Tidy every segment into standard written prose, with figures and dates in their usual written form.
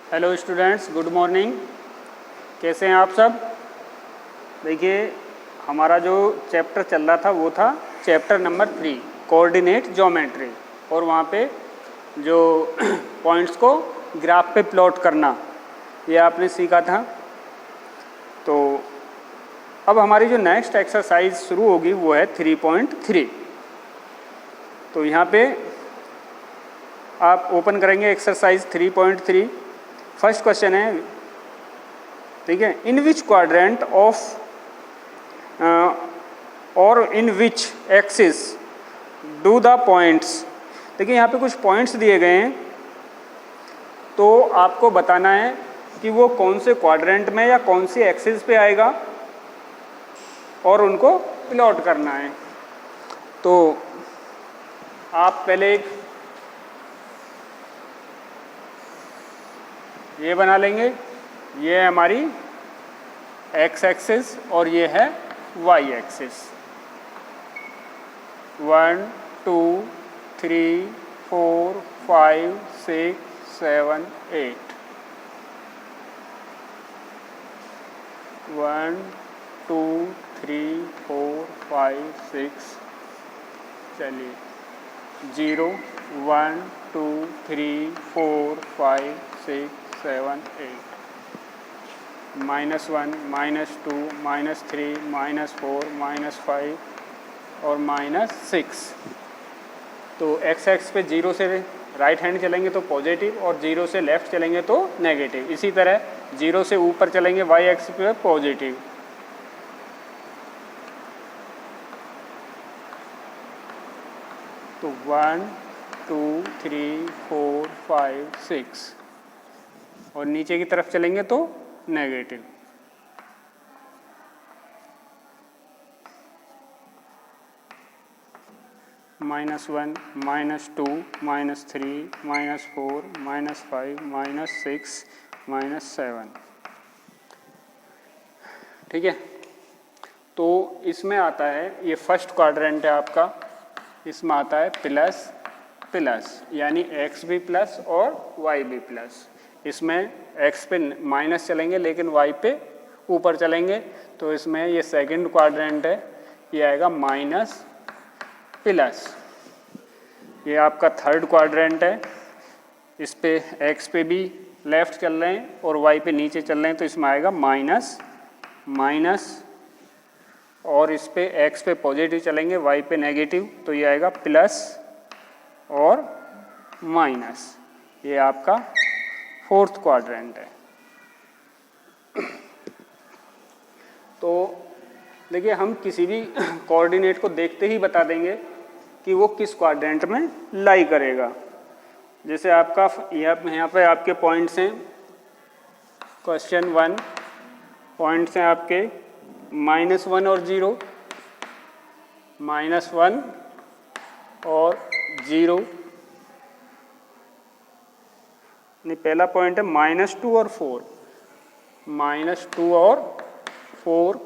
Hello students, good morning. कैसे हैं आप सब? देखिए, हमारा जो चैप्टर चल रहा था वो था चैप्टर नंबर 3, कोऑर्डिनेट ज्योमेट्री। और वहाँ पे जो पॉइंट्स को ग्राफ पे प्लॉट करना, ये आपने सीखा था। तो अब हमारी जो नेक्स्ट एक्सरसाइज शुरू होगी वो है 3.3। तो यहाँ पे आप ओपन करेंगे एक्सरसाइज 3.3। फर्स्ट क्वेश्चन है, ठीक है, इन विच क्वाड्रेंट ऑफ और in which axis do the points. देखिए यहाँ पे कुछ पॉइंट्स दिए गए हैं, तो आपको बताना है कि वो कौन से क्वाड्रेंट में या कौन सी एक्सिस पे आएगा और उनको प्लॉट करना है। तो आप पहले एक ये बना लेंगे, ये है हमारी एक्स एक्सिस और ये है वाई एक्सिस। 1 2 3 4 5 6 7 8। 1 2 3 4 5 6, चलिए 0 1 2 3 4 5 6 7 8, -1 -2 -3 -4 -5 और -6। तो एक्स एक्स पे 0 से राइट हैंड चलेंगे तो पॉजिटिव और 0 से लेफ्ट चलेंगे तो नेगेटिव। इसी तरह 0 से ऊपर चलेंगे वाई एक्स पे पॉजिटिव। तो 1 2 3 4 5 6 और नीचे की तरफ चलेंगे तो नेगेटिव। -1 -2 -3 -4 -5 -6 -7। ठीक है, तो इसमें आता है, ये फर्स्ट क्वाड्रेंट है आपका, इसमें आता है प्लस प्लस, यानी एक्स भी प्लस और वाई भी प्लस। इसमें एक्स पे माइनस चलेंगे लेकिन वाई पे ऊपर चलेंगे। तो इसमें ये सेकंड क्वाड्रेंट है, ये आएगा माइनस प्लस। ये आपका थर्ड क्वाड्रेंट है, इस पे एक्स पे भी लेफ्ट चल रहे हैं और वाई पे नीचे चल रहे हैं, तो इसमें आएगा माइनस माइनस। और इस पे एक्स पे पॉजिटिव चलेंगे, वाई पे नेगेटिव, तो ये आएगा प्लस और माइनस। ये आपका फोर्थ क्वाड्रेंट है। तो देखिए, हम किसी भी कोऑर्डिनेट को देखते ही बता देंगे कि वो किस क्वाड्रेंट में लाई करेगा। जैसे आपका यहाँ पे आपके पॉइंट्स हैं, क्वेश्चन 1 पॉइंट्स हैं आपके -1 और 0, -1 और 0। नहीं, पहला पॉइंट है -2 और 4, -2 और 4,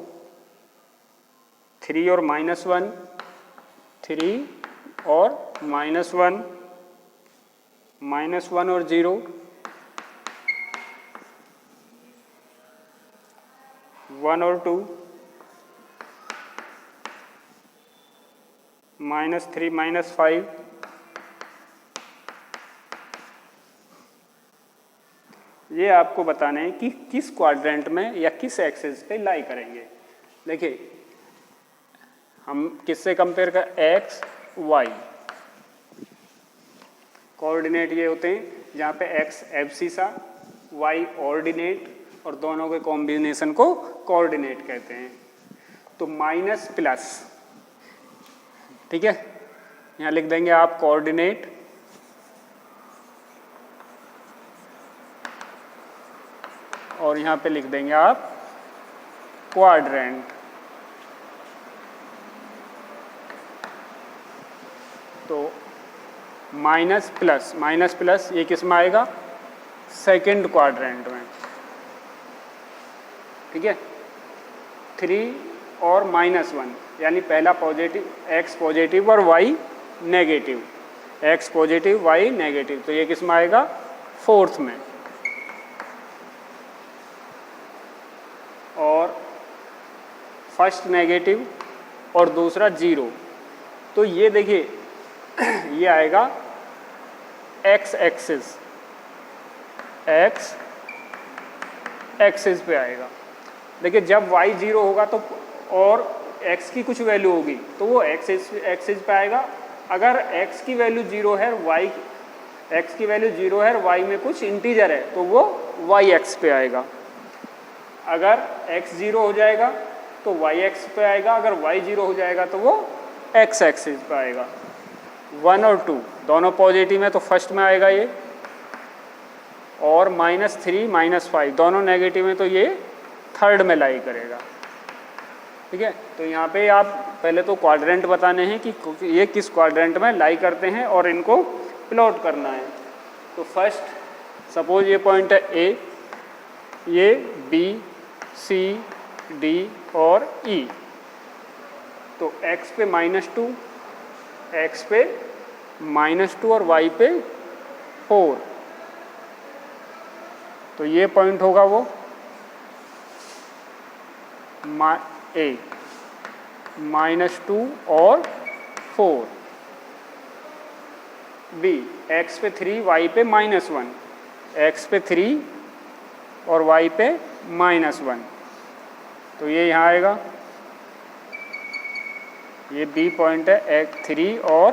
3 और -1, 3 और -1, -1 और 0, 1 और 2, -3 -5, ये आपको बताना है कि किस क्वाड्रेंट में या किस एक्सिस पे लाई करेंगे। देखिए, हम किससे कंपेयर कर, एक्स वाई कोऑर्डिनेट ये होते हैं जहाँ पे एक्स एब्सिसा, वाई ऑर्डिनेट, और दोनों के कॉम्बिनेशन को कोऑर्डिनेट कहते हैं। तो माइनस प्लस, ठीक है, यहाँ लिख देंगे आप कोऑर्डिनेट, और यहाँ पे लिख देंगे आप क्वाड्रेंट। तो माइनस प्लस ये किस में आएगा, सेकंड क्वाड्रेंट में। ठीक है, 3 और -1, यानी पहला पॉजिटिव, एक्स पॉजिटिव और Y negative, X positive Y negative, तो ये किस में आएगा, फोर्थ में। फर्स्ट नेगेटिव और दूसरा 0, तो ये देखिए ये आएगा x एक्सिस, x एक्सिस पे आएगा। देखिए जब y 0 होगा तो और x की कुछ वैल्यू होगी तो वो एक्सिस पे आएगा। अगर x की वैल्यू 0 है, x की वैल्यू 0 है और y में कुछ इंटीजर है तो वो y एक्स पे आएगा। अगर x 0 हो जाएगा तो y एक्स पे आएगा, अगर y 0 हो जाएगा तो वो x एक्सिस पे आएगा। 1 और 2 दोनों पॉजिटिव है तो फर्स्ट में आएगा ये, और -3 -5 दोनों नेगेटिव हैं तो ये थर्ड में लाई करेगा। ठीक है, तो यहाँ पे आप पहले तो क्वाड्रेंट बताने हैं कि ये किस क्वाड्रेंट में लाई करते हैं और इनको प्लॉट करना है। तो फर्स्ट सपोज ये पॉइंट है ए, ये बी, सी, डी और ई। तो x पे -2, x पे -2 और y पे 4, तो ये पॉइंट होगा वो ए, -2 और 4। बी, x पे 3, y पे -1, x पे 3 और y पे -1, तो ये यहाँ आएगा। ये बी पॉइंट है 3 और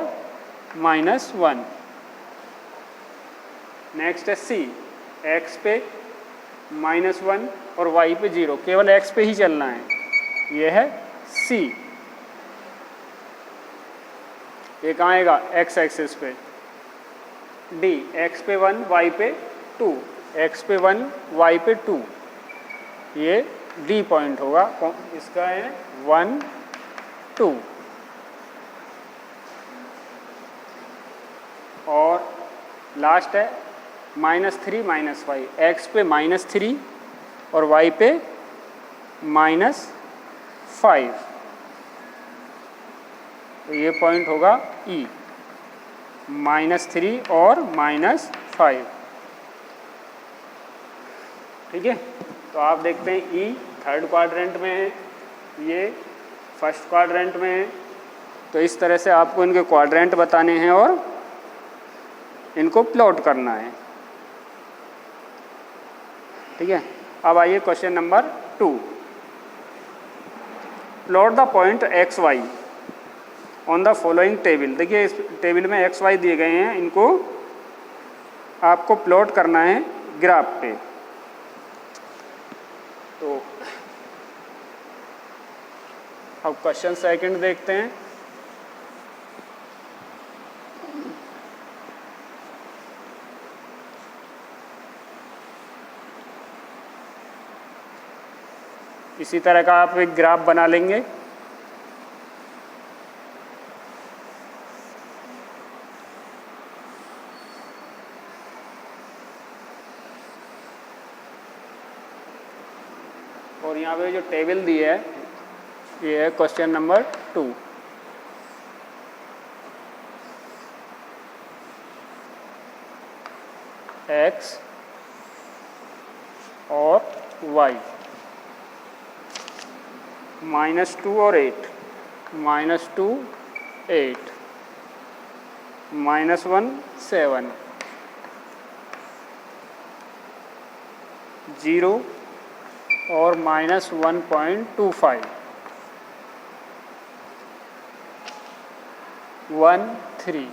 -1। नेक्स्ट है सी, x पे -1 और y पे 0, केवल x पे ही चलना है। ये है C। ये कहाँ आएगा? x एक्सिस पे। D, x पे 1, y पे 2, x पे 1, y पे 2, ये D पॉइंट होगा। इसका है 1 2। और लास्ट है -3 -5, x पे -3 और y पे -5, तो ये पॉइंट होगा E, -3 और -5। ठीक है, तो आप देखते हैं E थर्ड क्वाड्रेंट में है, ये फर्स्ट क्वाड्रेंट में है। तो इस तरह से आपको इनके क्वाड्रेंट बताने हैं और इनको प्लॉट करना है। ठीक है, अब आइए question number 2। Plot the point X Y on the following table. देखिए इस टेबल में एक्स वाई दिए गए हैं, इनको आपको प्लॉट करना है ग्राफ पे। तो अब क्वेश्चन सेकंड देखते हैं। इसी तरह का आप एक ग्राफ बना लेंगे। और यहाँ पे जो टेबल दी है ये है क्वेश्चन नंबर 2। एक्स और वाई, -2 और 8, -2 8, -1 7, 0 और -1.25, 1 3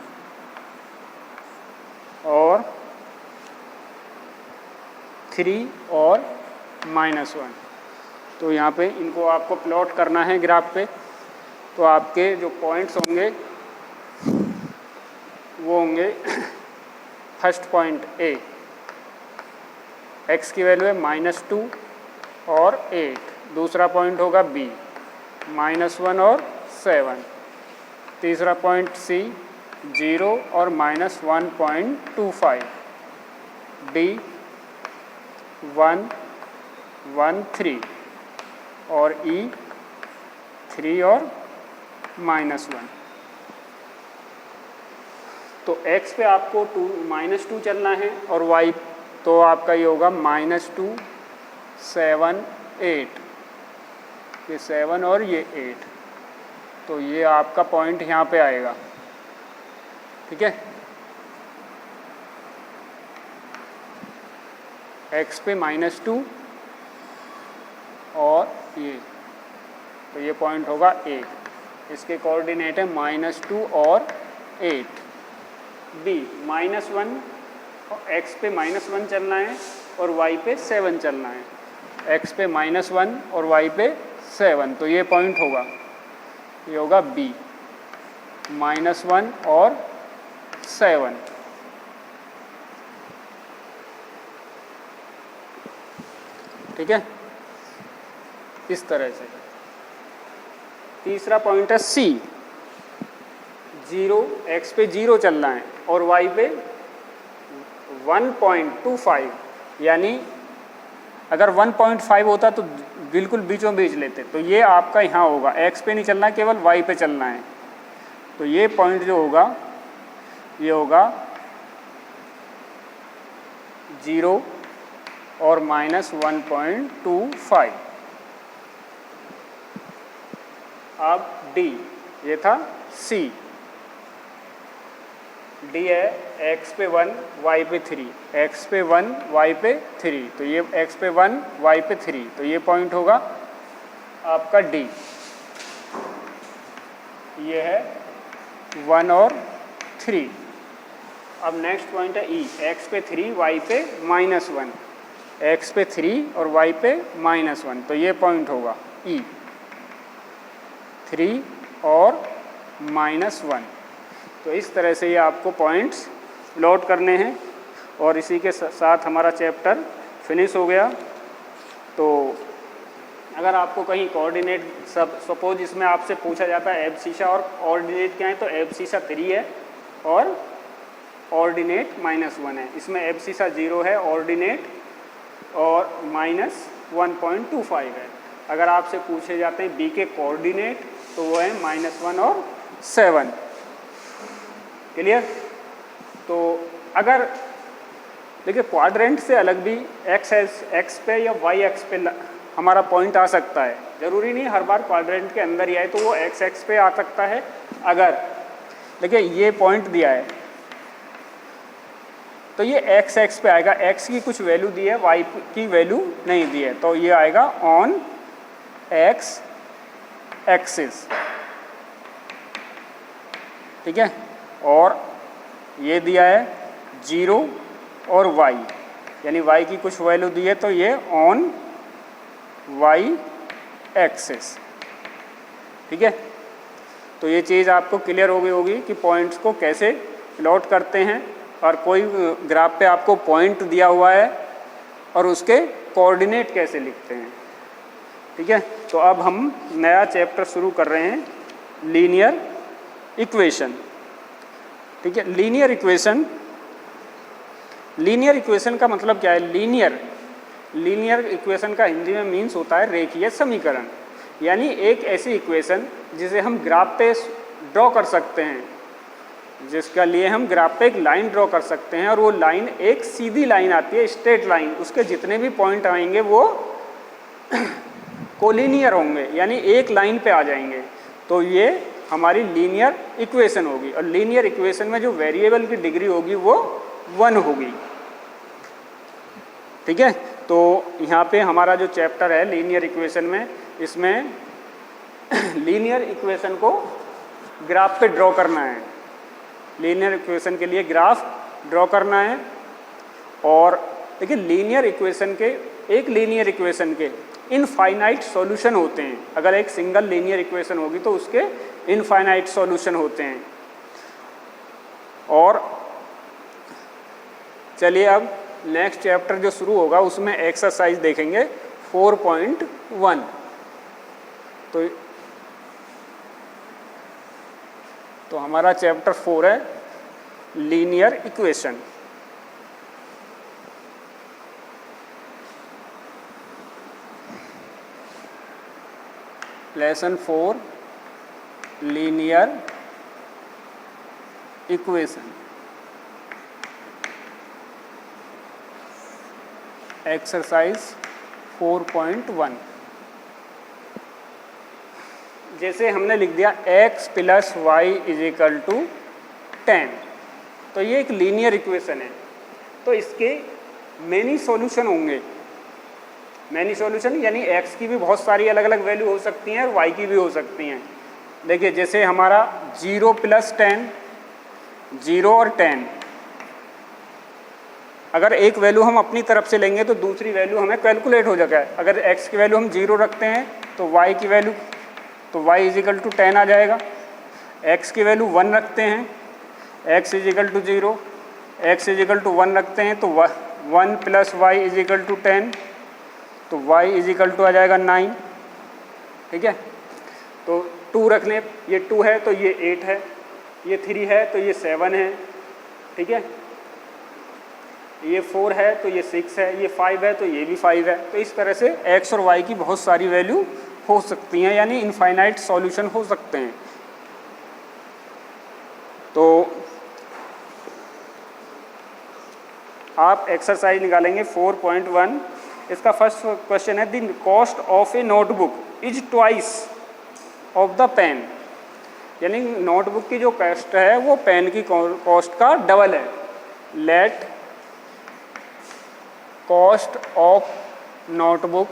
और 3 और -1। तो यहाँ पे इनको आपको प्लॉट करना है ग्राफ पे। तो आपके जो पॉइंट्स होंगे वो होंगे फर्स्ट पॉइंट ए, x की वैल्यू है -2 और 8। दूसरा पॉइंट होगा बी, -1 और 7। तीसरा पॉइंट सी, 0 और -1.25। डी 1 1 3 और E 3 और -1। तो x पे आपको -2 चलना है और y तो आपका ये होगा -2 7 8। ये 7 और ये 8, तो ये आपका पॉइंट यहाँ पे आएगा। ठीक है, x पे -2 और ये, तो ये पॉइंट होगा 8। इसके कोऑर्डिनेट है -2 और 8। b -1, x पे -1 चलना है और y पे 7 चलना है। x पे -1 और y पे 7, तो ये पॉइंट होगा, ये होगा b, -1 और 7। ठीक है, इस तरह से। तीसरा पॉइंट है C, 0, x पे 0 चलना है और y पे 1.25, यानी अगर 1.5 होता तो बिल्कुल बीचों बीच लेते, तो ये आपका यहाँ होगा, x पे नहीं चलना, केवल y पे चलना है। तो ये पॉइंट जो होगा ये होगा 0 और -1.25। अब D, ये था C, D है x पे 1 y पे 3, x पे 1 y पे 3, तो ये x पे 1 y पे 3, तो ये पॉइंट होगा आपका D। ये है 1 और 3। अब नेक्स्ट पॉइंट है E, x पे 3 y पे -1, x पे 3 और y पे -1, तो ये पॉइंट होगा E, 3 और -1। तो इस तरह से ये आपको पॉइंट्स नोट करने हैं और इसी के साथ हमारा चैप्टर फिनिश हो गया। तो अगर आपको कहीं कोऑर्डिनेट, सपोज इसमें आपसे पूछा जाता है एब्सिशा और ऑर्डिनेट क्या है, तो एब्सिशा 3 है और ऑर्डिनेट -1 है। इसमें एब्सिशा 0 है, ऑर्डिनेट और -1.25 है। अगर आपसे पूछे जाते हैं बी के कोऑर्डिनेट, तो वो है -1 और 7। क्लियर? तो अगर देखिए क्वाड्रेंट से अलग भी x पे या y एक्स पे हमारा पॉइंट आ सकता है, ज़रूरी नहीं हर बार क्वाड्रेंट के अंदर ही आए, तो वो x पे आ सकता है। अगर देखिए ये पॉइंट दिया है तो ये x पे आएगा, x की कुछ वैल्यू दी है, y की वैल्यू नहीं दी है, तो ये आएगा ऑन x एक्सिस। ठीक है, और ये दिया है 0 और y, यानी y की कुछ वैल्यू दी है, तो ये ऑन y एक्सिस। ठीक है, तो ये चीज़ आपको क्लियर हो गई होगी कि पॉइंट्स को कैसे प्लॉट करते हैं, और कोई ग्राफ पे आपको पॉइंट दिया हुआ है और उसके कोऑर्डिनेट कैसे लिखते हैं। ठीक है, तो अब हम नया चैप्टर शुरू कर रहे हैं, लीनियर इक्वेशन। ठीक है, लीनियर इक्वेशन का मतलब क्या है? लीनियर इक्वेशन का हिंदी में मीन्स होता है रेखीय समीकरण, यानी एक ऐसी इक्वेशन जिसे हम ग्राफ पे ड्रॉ कर सकते हैं, जिसका लिए हम ग्राफ पे एक लाइन ड्रॉ कर सकते हैं, और वो लाइन एक सीधी लाइन आती है, स्ट्रेट लाइन, उसके जितने भी पॉइंट आएंगे वो कोलिनियर होंगे, यानी एक लाइन पे आ जाएंगे, तो ये हमारी लीनियर इक्वेशन होगी। और लीनियर इक्वेशन में जो वेरिएबल की डिग्री होगी वो 1 होगी। ठीक है, तो यहाँ पे हमारा जो चैप्टर है लीनियर इक्वेशन में, इसमें लीनियर इक्वेशन को ग्राफ पे ड्रॉ करना है, लीनियर इक्वेशन के लिए ग्राफ ड्रॉ करना है। और देखिए लीनियर इक्वेशन के इनफाइनाइट सॉल्यूशन होते हैं। अगर एक सिंगल लीनियर इक्वेशन होगी तो उसके इनफाइनाइट सॉल्यूशन होते हैं। और चलिए अब नेक्स्ट चैप्टर जो शुरू होगा उसमें एक्सरसाइज देखेंगे 4.1। तो हमारा चैप्टर 4 है linear equation. Lesson 4 linear equation. Exercise 4.1। जैसे हमने लिख दिया x plus Y is equal to 10, तो ये एक लीनियर इक्वेशन है, तो इसके मैनी सॉल्यूशन होंगे। मैनी सॉल्यूशन यानी x की भी बहुत सारी अलग अलग वैल्यू हो सकती हैं और y की भी हो सकती हैं। देखिए जैसे हमारा 0 प्लस 10, 0 और 10, अगर एक वैल्यू हम अपनी तरफ से लेंगे तो दूसरी वैल्यू हमें कैलकुलेट हो जाएगा। अगर x की वैल्यू हम 0 रखते हैं तो y की वैल्यू, तो y इज इक्वल टू 10 आ जाएगा। x की वैल्यू 1 रखते हैं, x is equal to 0, x is equal to 1 रखते हैं तो 1 plus Y is equal to 10, तो y इज इक्वल टू आ जाएगा 9। ठीक है, तो 2 रख लें, ये 2 है तो ये 8 है, ये 3 है तो ये 7 है। ठीक है, ये 4 है तो ये 6 है, ये 5 है तो ये भी 5 है। तो इस तरह से x और y की बहुत सारी वैल्यू हो सकती हैं, यानी इनफाइनाइट सॉल्यूशन हो सकते हैं। तो आप एक्सरसाइज निकालेंगे 4.1। इसका फर्स्ट क्वेश्चन है, the cost of a notebook is twice of the pen, यानी नोटबुक की जो कॉस्ट है वो पेन की कॉस्ट का डबल है। Let cost of notebook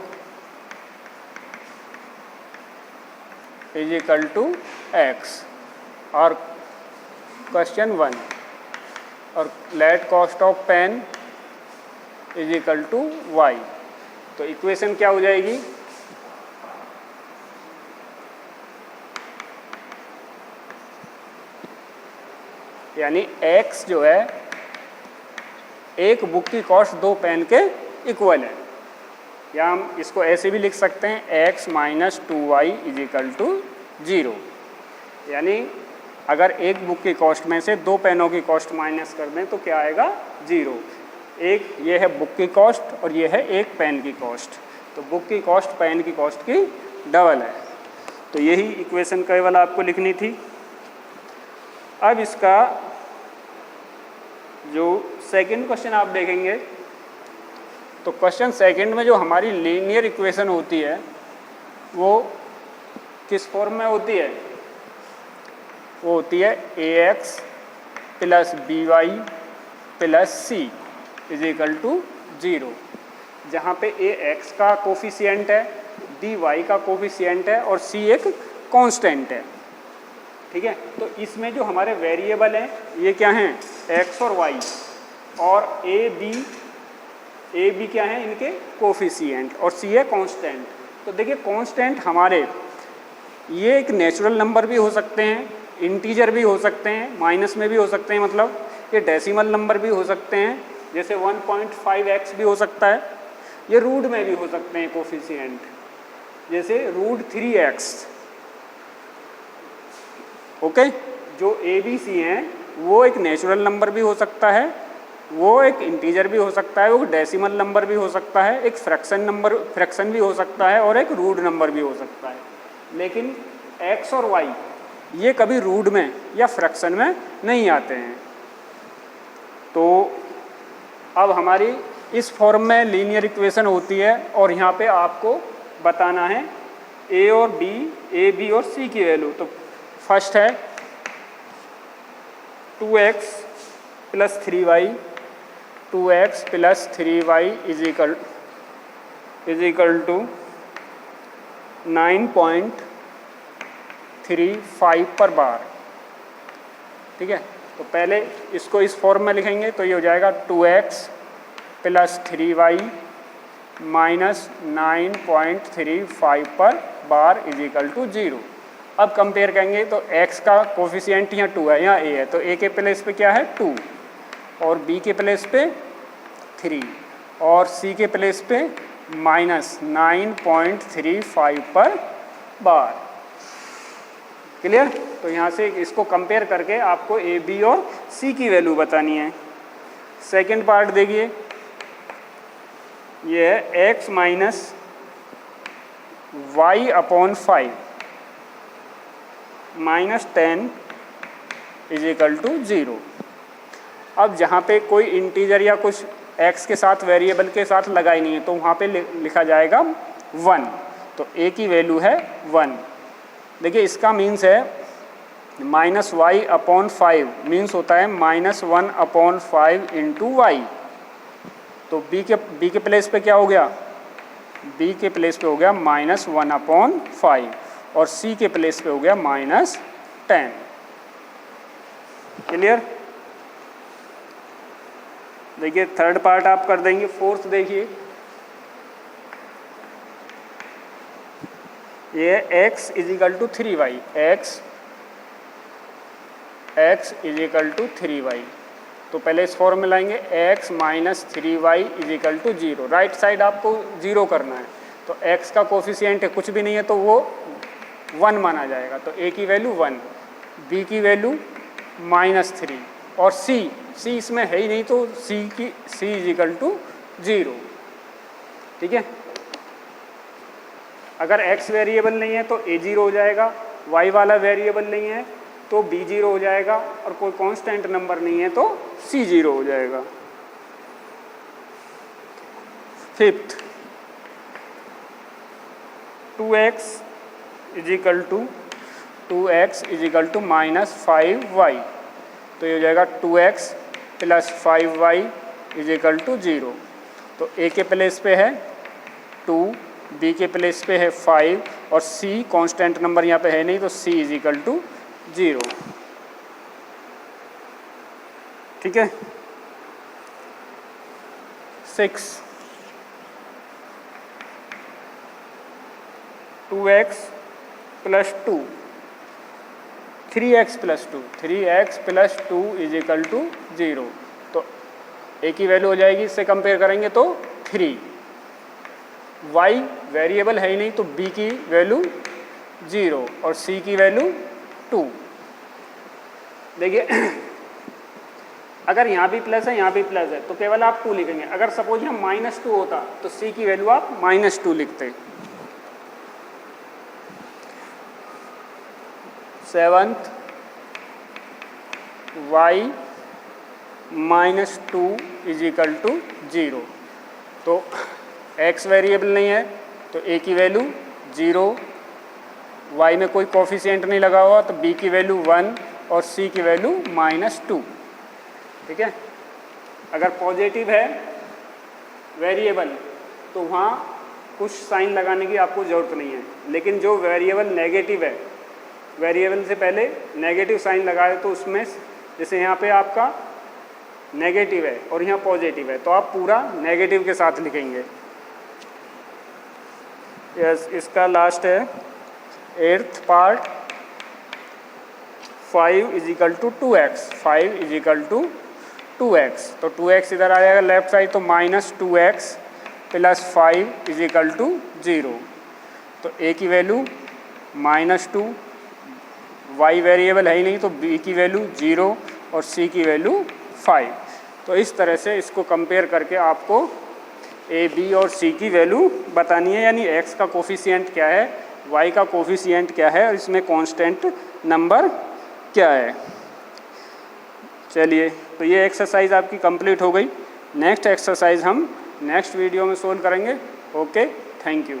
is equal to x, और क्वेश्चन 1, और let cost of pen is equal to y। तो इक्वेशन क्या हो जाएगी, यानी x जो है एक बुक की कॉस्ट 2 पेन के इक्वल है, या हम इसको ऐसे भी लिख सकते हैं x minus 2y is equal to 0। यानी अगर एक बुक की कॉस्ट में से 2 पेनों की कॉस्ट माइनस कर दें तो क्या आएगा, 0। एक ये है बुक की कॉस्ट और ये है एक पेन की कॉस्ट, तो बुक की कॉस्ट पेन की कॉस्ट की डबल है। तो यही इक्वेशन केवल आपको लिखनी थी। अब इसका जो सेकंड क्वेश्चन आप देखेंगे, तो क्वेश्चन सेकंड में जो हमारी लीनियर इक्वेशन होती है वो किस फॉर्म में होती है, वो होती है ax plus by plus c is equal to 0, जहाँ पे ax का कोफिशिएंट है, dy का कोफिशिएंट है और c एक कांस्टेंट है। ठीक है, तो इसमें जो हमारे वेरिएबल हैं ये क्या हैं, x और y, और a b क्या है, इनके कोफिशिएंट, और c है कांस्टेंट। तो देखिए कांस्टेंट हमारे ये एक नेचुरल नंबर भी हो सकते हैं, इंटीजर भी हो सकते हैं, माइनस में भी हो सकते हैं, मतलब ये डेसिमल नंबर भी हो सकते हैं, जैसे 1.5x भी हो सकता है, ये रूट में भी हो सकते हैं कोफिशिएंट, जैसे √3x। ओके, जो a b c हैं वो एक नेचुरल नंबर भी हो सकता है, वो एक इंटीजर भी हो सकता है, वो डेसिमल नंबर भी हो सकता है, एक फ्रैक्शन भी हो सकता है, और एक रूट नंबर भी हो सकता है। लेकिन x और y ये कभी रूट में या फ्रैक्शन में नहीं आते हैं। तो अब हमारी इस फॉर्म में लीनियर इक्वेशन होती है, और यहाँ पे आपको बताना है a और b और c की वैल्यू। तो फर्स्ट है 2x plus 3y, 2x plus 3y is equal to 9.35 पर बार। ठीक है, तो पहले इसको इस फॉर्म में लिखेंगे तो ये हो जाएगा 2x प्लस 3y माइनस 9.35 पर बार इज इक्वल टू 0। अब कंपेयर करेंगे तो x का कोफिशिएंट यहाँ 2 है, यहाँ a है, तो a के प्लेस पे क्या है 2, और b के प्लेस पे 3, और c के प्लेस पे माइनस 9.35 पर बार। क्लियर? तो यहाँ से इसको कंपेयर करके आपको a, b और c की वैल्यू बतानी है। सेकंड पार्ट देखिए, ये है x minus y upon 5 minus 10 is equal to 0। अब जहाँ पे कोई इंटीजर या कुछ x के साथ वेरिएबल के साथ लगाई नहीं है तो वहाँ पे लिखा जाएगा 1, तो a की वैल्यू है 1, देखिए इसका मीन्स है -y/5 मीन्स होता है -1/5 इंटू वाई। तो b के प्लेस पे क्या हो गया, b के प्लेस पे हो गया -1/5 और c के प्लेस पे हो गया -10। क्लियर। देखिए थर्ड पार्ट आप कर देंगे। फोर्थ देखिए, ये x = 3y, x = 3y। तो पहले इस फॉर्म में लाएंगे x - 3y = 0। राइट साइड आपको 0 करना है, तो x का कोफिशिएंट है कुछ भी नहीं है तो वो 1 माना जाएगा, तो a की वैल्यू 1, b की वैल्यू -3 और c इसमें है ही नहीं तो c = 0। ठीक है। अगर x वेरिएबल नहीं है तो a 0 हो जाएगा, y वाला वेरिएबल नहीं है तो b 0 हो जाएगा और कोई कांस्टेंट नंबर नहीं है तो c 0 हो जाएगा। फिफ्थ, 2x = -5y, तो ये हो जाएगा 2x + 5y = 0। तो a के प्लेस पे है 2, b के प्लेस पे है 5 और c कांस्टेंट नंबर यहाँ पे है नहीं तो c = 0। ठीक है। 6, 2x + 2, 3x + 2 = 0। तो a की वैल्यू हो जाएगी, इससे कंपेयर करेंगे तो 3। y वेरिएबल है ही नहीं तो b की वैल्यू 0 और c की वैल्यू 2। देखिए अगर यहाँ भी प्लस है यहाँ भी प्लस है तो केवल आप 2 लिखेंगे। अगर सपोज यहाँ -2 होता तो c की वैल्यू आप -2 लिखते। 7th, y - 2 = 0। तो x वेरिएबल नहीं है तो a की वैल्यू 0, y में कोई कोफिशिएंट नहीं लगा हुआ तो b की वैल्यू 1 और c की वैल्यू -2। ठीक है। अगर पॉजिटिव है वेरिएबल तो वहाँ कुछ साइन लगाने की आपको ज़रूरत नहीं है, लेकिन जो वेरिएबल नेगेटिव है, वेरिएबल से पहले नेगेटिव साइन लगाए तो उसमें जैसे यहाँ पे आपका नेगेटिव है और यहाँ पॉजिटिव है तो आप पूरा नेगेटिव के साथ लिखेंगे। यस, इसका लास्ट है 8th पार्ट, 5 = 2x, 5 = 2x। तो 2x इधर आ जाएगा लेफ्ट साइड तो -2x + 5 = 0। तो a की वैल्यू -2, y वेरिएबल है ही नहीं तो b की वैल्यू 0 और c की वैल्यू 5। तो इस तरह से इसको कंपेयर करके आपको a, b और c की वैल्यू बतानी है, यानी x का कोफिशिएंट क्या है, y का कोफिशिएंट क्या है और इसमें कांस्टेंट नंबर क्या है। चलिए, तो ये एक्सरसाइज आपकी कंप्लीट हो गई। नेक्स्ट एक्सरसाइज हम नेक्स्ट वीडियो में सोल्व करेंगे। Okay, thank you.